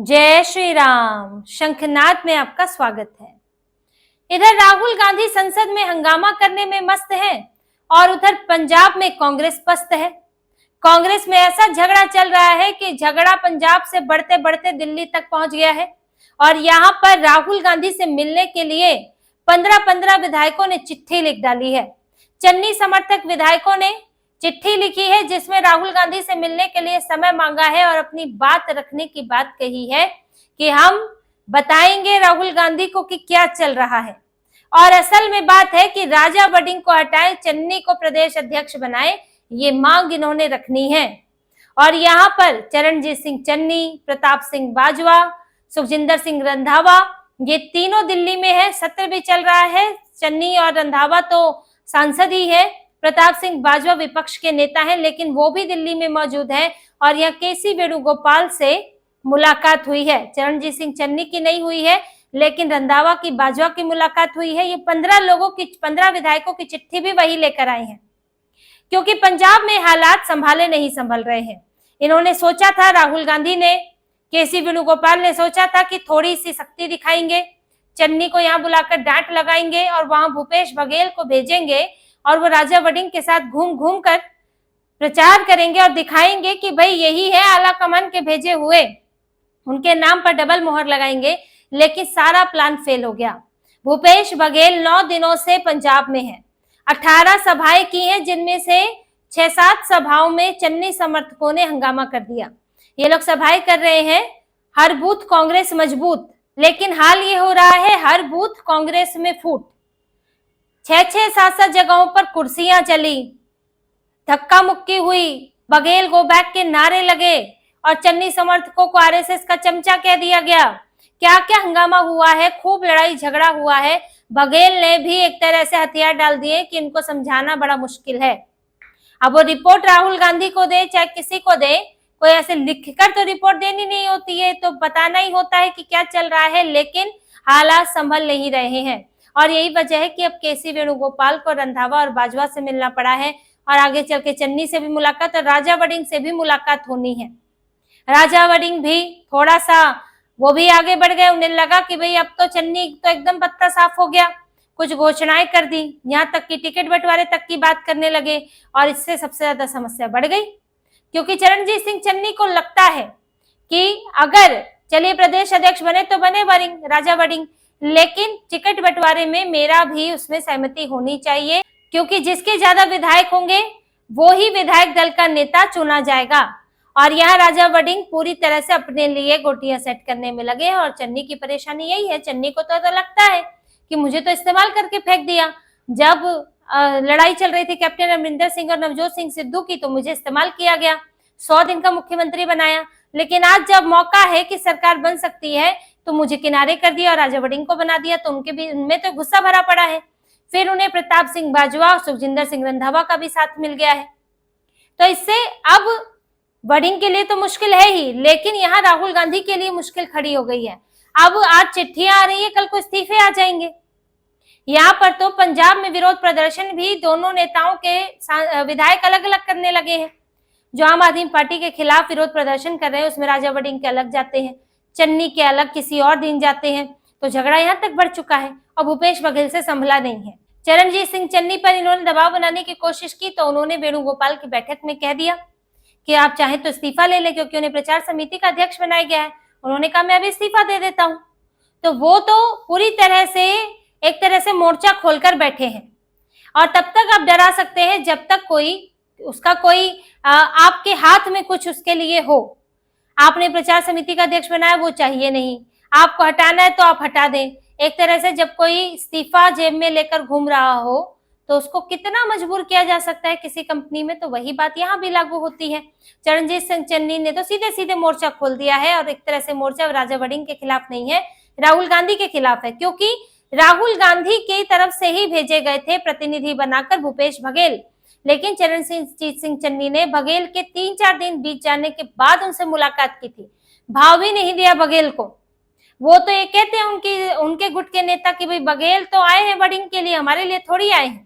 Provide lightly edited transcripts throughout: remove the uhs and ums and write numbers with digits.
जय श्री राम। शंखनाद में आपका स्वागत है। इधर राहुल गांधी संसद में हंगामा करने में मस्त हैं और उधर पंजाब में कांग्रेस पस्त है। कांग्रेस में ऐसा झगड़ा चल रहा है कि झगड़ा पंजाब से बढ़ते बढ़ते दिल्ली तक पहुंच गया है और यहाँ पर राहुल गांधी से मिलने के लिए 15-15 विधायकों ने चिट्ठी लिख डाली है। चन्नी समर्थक विधायकों ने चिट्ठी लिखी है जिसमें राहुल गांधी से मिलने के लिए समय मांगा है और अपनी बात रखने की बात कही है कि हम बताएंगे राहुल गांधी को कि क्या चल रहा है। और असल में बात है कि राजा वड़िंग को हटाए, चन्नी को प्रदेश अध्यक्ष बनाए, ये मांग इन्होंने रखनी है। और यहाँ पर चरणजीत सिंह चन्नी, प्रताप सिंह बाजवा, सुखजिंदर सिंह रंधावा, ये तीनों दिल्ली में है। सत्र भी चल रहा है। चन्नी और रंधावा तो सांसद ही है, प्रताप सिंह बाजवा विपक्ष के नेता हैं, लेकिन वो भी दिल्ली में मौजूद हैं और यह केसी वेणुगोपाल से मुलाकात हुई है। चरणजीत सिंह चन्नी की नहीं हुई है, लेकिन रंधावा की, बाजवा की मुलाकात हुई है। ये 15 विधायकों की चिट्ठी भी वही लेकर आए हैं क्योंकि पंजाब में हालात नहीं संभल रहे हैं। इन्होंने सोचा था, राहुल गांधी ने, केसी वेणुगोपाल ने सोचा था कि थोड़ी सी शक्ति दिखाएंगे, चन्नी को यहाँ बुलाकर डांट लगाएंगे और वहां भूपेश बघेल को भेजेंगे और वो राजा वड़िंग के साथ घूम घूम कर प्रचार करेंगे और दिखाएंगे कि भाई यही है आला कमान के भेजे हुए, उनके नाम पर डबल मोहर लगाएंगे। लेकिन सारा प्लान फेल हो गया। भूपेश बघेल 9 दिनों से पंजाब में है, 18 सभाएं की हैं, जिनमें से 6-7 सभाओं में चन्नी समर्थकों ने हंगामा कर दिया। ये लोग सभाएं कर रहे हैं, हर बूथ कांग्रेस मजबूत, लेकिन हाल ये हो रहा है हर बूथ कांग्रेस में फूट। 6-6, 7-7 जगहों पर कुर्सियां चली, धक्का मुक्की हुई, बघेल गो बैक के नारे लगे और चन्नी समर्थकों को आरएसएस का चमचा कह दिया गया। क्या क्या हंगामा हुआ है, खूब लड़ाई झगड़ा हुआ है। बघेल ने भी एक तरह से हथियार डाल दिए कि इनको समझाना बड़ा मुश्किल है। अब वो रिपोर्ट राहुल गांधी को दे चाहे किसी को दे, कोई ऐसे लिखकर तो रिपोर्ट देनी नहीं होती है, तो बताना ही होता है कि क्या चल रहा है, लेकिन हालात संभल नहीं रहे हैं। और यही वजह है कि अब केसी वेणुगोपाल को रंधावा और बाजवा से मिलना पड़ा है और आगे चल के चन्नी से भी मुलाकात और राजा वड़िंग से भी मुलाकात होनी है। राजा वड़िंग भी थोड़ा सा वो भी आगे बढ़ गए। उन्हें लगा कि भाई अब तो चन्नी तो एकदम पत्ता साफ हो गया, कुछ घोषणाएं कर दी, यहाँ तक कि टिकट बंटवारे तक की बात करने लगे और इससे सबसे ज्यादा समस्या बढ़ गई क्योंकि चरणजीत सिंह चन्नी को लगता है कि अगर चलिए प्रदेश अध्यक्ष बने तो बने राजा वड़िंग, लेकिन टिकट बंटवारे में मेरा भी उसमें सहमति होनी चाहिए क्योंकि जिसके ज्यादा विधायक होंगे वो ही विधायक दल का नेता चुना जाएगा। और यहाँ राजा वड़िंग पूरी तरह से अपने लिए गोटियां सेट करने में लगे हैं और चन्नी की परेशानी यही है। चन्नी को तो लगता है कि मुझे तो इस्तेमाल करके फेंक दिया। जब लड़ाई चल रही थी कैप्टन अमरिंदर सिंह और नवजोत सिंह सिद्धू की, तो मुझे इस्तेमाल किया गया, 100 दिन का मुख्यमंत्री बनाया, लेकिन आज जब मौका है कि सरकार बन सकती है तो मुझे किनारे कर दिया और राजा वड़िंग को बना दिया। तो उनमें तो गुस्सा भरा पड़ा है। फिर उन्हें प्रताप सिंह बाजवा और सुखजिंदर सिंह रंधावा का भी साथ मिल गया है। तो इससे अब वड़िंग के लिए तो मुश्किल है ही, लेकिन यहाँ राहुल गांधी के लिए मुश्किल खड़ी हो गई है। अब आज चिट्ठियां आ रही है, कल को इस्तीफे आ जाएंगे। यहाँ पर तो पंजाब में विरोध प्रदर्शन भी दोनों नेताओं के विधायक अलग अलग करने लगे हैं। जो आम आदमी पार्टी के खिलाफ विरोध प्रदर्शन कर रहे हैं उसमें राजा वड़िंग के अलग जाते हैं, चन्नी के अलग किसी और दिन जाते हैं। तो झगड़ा यहाँ तक बढ़ चुका है और भूपेश बघेल से संभला नहीं है। चरणजीत सिंह चन्नी पर इन्होंने दबाव बनाने की कोशिश की तो उन्होंने वेणुगोपाल की बैठक में कह दिया कि आप चाहें तो इस्तीफा ले लें, क्योंकि उन्हें प्रचार समिति का अध्यक्ष बनाया गया है। उन्होंने कहा मैं अभी इस्तीफा दे देता हूं। तो वो तो पूरी तरह से एक तरह से मोर्चा खोलकर बैठे हैं और तब तक आप डरा सकते हैं जब तक कोई आपके हाथ में कुछ उसके लिए हो। आपने प्रचार समिति का अध्यक्ष बनाया, वो चाहिए नहीं, आपको हटाना है तो आप हटा दें। एक तरह से जब कोई इस्तीफा जेब में लेकर घूम रहा हो तो उसको कितना मजबूर किया जा सकता है किसी कंपनी में, तो वही बात यहाँ भी लागू होती है। चरणजीत सिंह चन्नी ने तो सीधे सीधे मोर्चा खोल दिया है और एक तरह से मोर्चा राजा वड़िंग के खिलाफ नहीं है, राहुल गांधी के खिलाफ है, क्योंकि राहुल गांधी की तरफ से ही भेजे गए थे प्रतिनिधि बनाकर भूपेश बघेल। लेकिन चरणजीत सिंह चन्नी ने बघेल के 3-4 दिन बीत जाने के बाद उनसे मुलाकात की थी, भाव भी नहीं दिया बघेल को। वो तो ये कहते हैं उनके गुट के नेता कि भाई बघेल तो आए हैं वड़िंग के लिए, हमारे लिए थोड़ी आए हैं।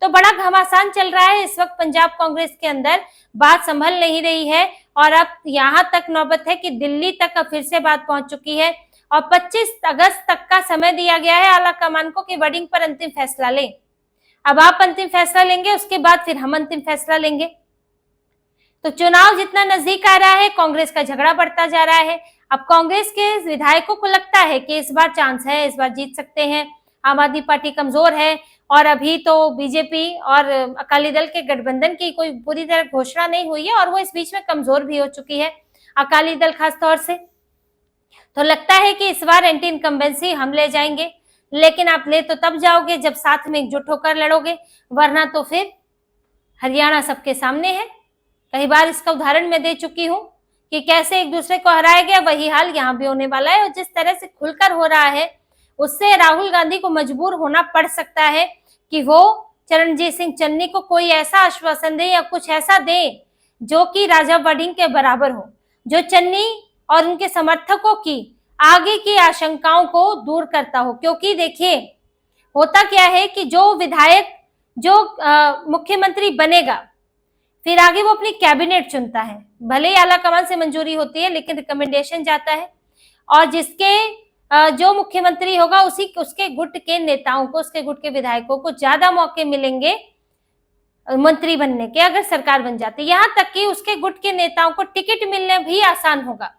तो बड़ा घमासान चल रहा है इस वक्त पंजाब कांग्रेस के अंदर, बात संभल नहीं रही है और अब यहाँ तक नौबत है कि दिल्ली तक अब फिर से बात पहुंच चुकी है और 25 अगस्त तक का समय दिया गया है आला कमान को कि वर्डिंग पर अंतिम फैसला लें। अब आप अंतिम फैसला लेंगे, उसके बाद फिर हम अंतिम फैसला लेंगे। तो चुनाव जितना नजदीक आ रहा है, कांग्रेस का झगड़ा बढ़ता जा रहा है। अब कांग्रेस के विधायकों को लगता है कि इस बार चांस है, इस बार जीत सकते हैं। आम आदमी पार्टी कमजोर है और अभी तो बीजेपी और अकाली दल के गठबंधन की कोई पूरी तरह घोषणा नहीं हुई है और वो इस बीच में कमजोर भी हो चुकी है, अकाली दल खासतौर से। तो लगता है कि इस बार एंटी इनकम्बेंसी हम ले जाएंगे, लेकिन आप ले तो तब जाओगे जब साथ में एकजुट होकर लड़ोगे, वरना तो फिर हरियाणा सबके सामने है। कई बार इसका उदाहरण मैं दे चुकी हूँ कि कैसे एक दूसरे को हराया गया, वही हाल यहाँ भी होने वाला है। और जिस तरह से खुलकर हो रहा है, उससे राहुल गांधी को मजबूर होना पड़ सकता है कि वो चरणजीत सिंह चन्नी को कोई ऐसा आश्वासन दे या कुछ ऐसा दे जो कि राजा वड़िंग के बराबर हो, जो चन्नी और उनके समर्थकों की आगे की आशंकाओं को दूर करता हो। क्योंकि देखिए, होता क्या है कि जो विधायक जो मुख्यमंत्री बनेगा, फिर आगे वो अपनी कैबिनेट चुनता है। भले ही आला कमान से मंजूरी होती है, लेकिन रिकमेंडेशन जाता है और जिसके जो मुख्यमंत्री होगा उसके गुट के नेताओं को, उसके गुट के विधायकों को ज्यादा मौके मिलेंगे मंत्री बनने के, अगर सरकार बन जाती। यहाँ तक कि उसके गुट के नेताओं को टिकट मिलने भी आसान होगा।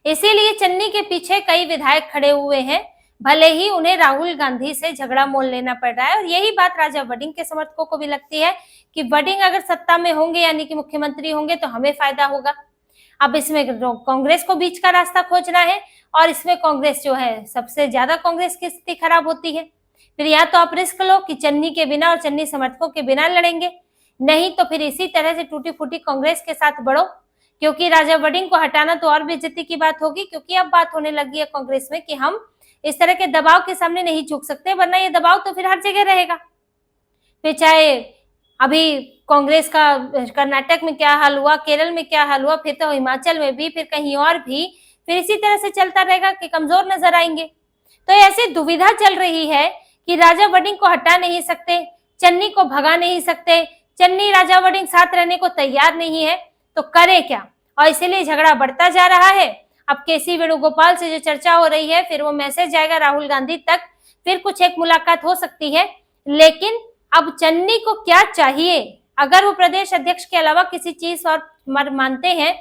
इसीलिए चन्नी के पीछे कई विधायक खड़े हुए हैं, भले ही उन्हें राहुल गांधी से झगड़ा मोल लेना पड़ रहा है। और यही बात राजा वड़िंग के समर्थकों को भी लगती है कि वड़िंग अगर सत्ता में होंगे, यानी कि मुख्यमंत्री होंगे, तो हमें फायदा होगा। अब इसमें कांग्रेस को बीच का रास्ता खोजना है और इसमें कांग्रेस जो है, सबसे ज्यादा कांग्रेस की स्थिति खराब होती है। फिर या तो आप रिस्क लो कि चन्नी के बिना और चन्नी समर्थकों के बिना लड़ेंगे, नहीं तो फिर इसी तरह से टूटी फूटी कांग्रेस के साथ बढ़ो, क्योंकि राजा वड़िंग को हटाना तो और बेइज्जती की बात होगी। क्योंकि अब बात होने लगी है कांग्रेस में कि हम इस तरह के दबाव के सामने नहीं झुक सकते, वरना ये दबाव तो फिर हर जगह रहेगा। फिर चाहे अभी कांग्रेस का कर्नाटक में क्या हाल हुआ, केरल में क्या हाल हुआ, फिर तो हिमाचल में भी, फिर कहीं और भी, फिर इसी तरह से चलता रहेगा कि कमजोर नजर आएंगे। तो ऐसी दुविधा चल रही है कि राजा वड़िंग को हटा नहीं सकते, चन्नी को भगा नहीं सकते, चन्नी राजा वड़िंग साथ रहने को तैयार नहीं है, तो करे क्या। और इसीलिए झगड़ा बढ़ता जा रहा है। अब केसी वेणुगोपाल से जो चर्चा हो रही है, फिर वो मैसेज जाएगा राहुल गांधी तक, फिर कुछ एक मुलाकात हो सकती है। लेकिन अब चन्नी को क्या चाहिए, अगर वो प्रदेश अध्यक्ष के अलावा किसी चीज और मानते हैं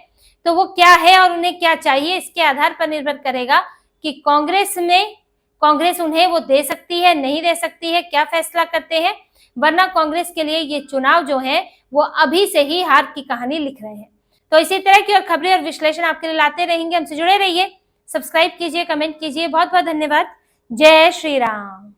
तो वो क्या है और उन्हें क्या चाहिए, इसके आधार पर निर्भर करेगा कि कांग्रेस उन्हें वो दे सकती है, नहीं दे सकती है, क्या फैसला करते हैं। वरना कांग्रेस के लिए ये चुनाव जो है वो अभी से ही हार की कहानी लिख रहे हैं। तो इसी तरह की और खबरें और विश्लेषण आपके लिए लाते रहेंगे। हमसे जुड़े रहिए, सब्सक्राइब कीजिए, कमेंट कीजिए। बहुत बहुत धन्यवाद। जय श्री राम।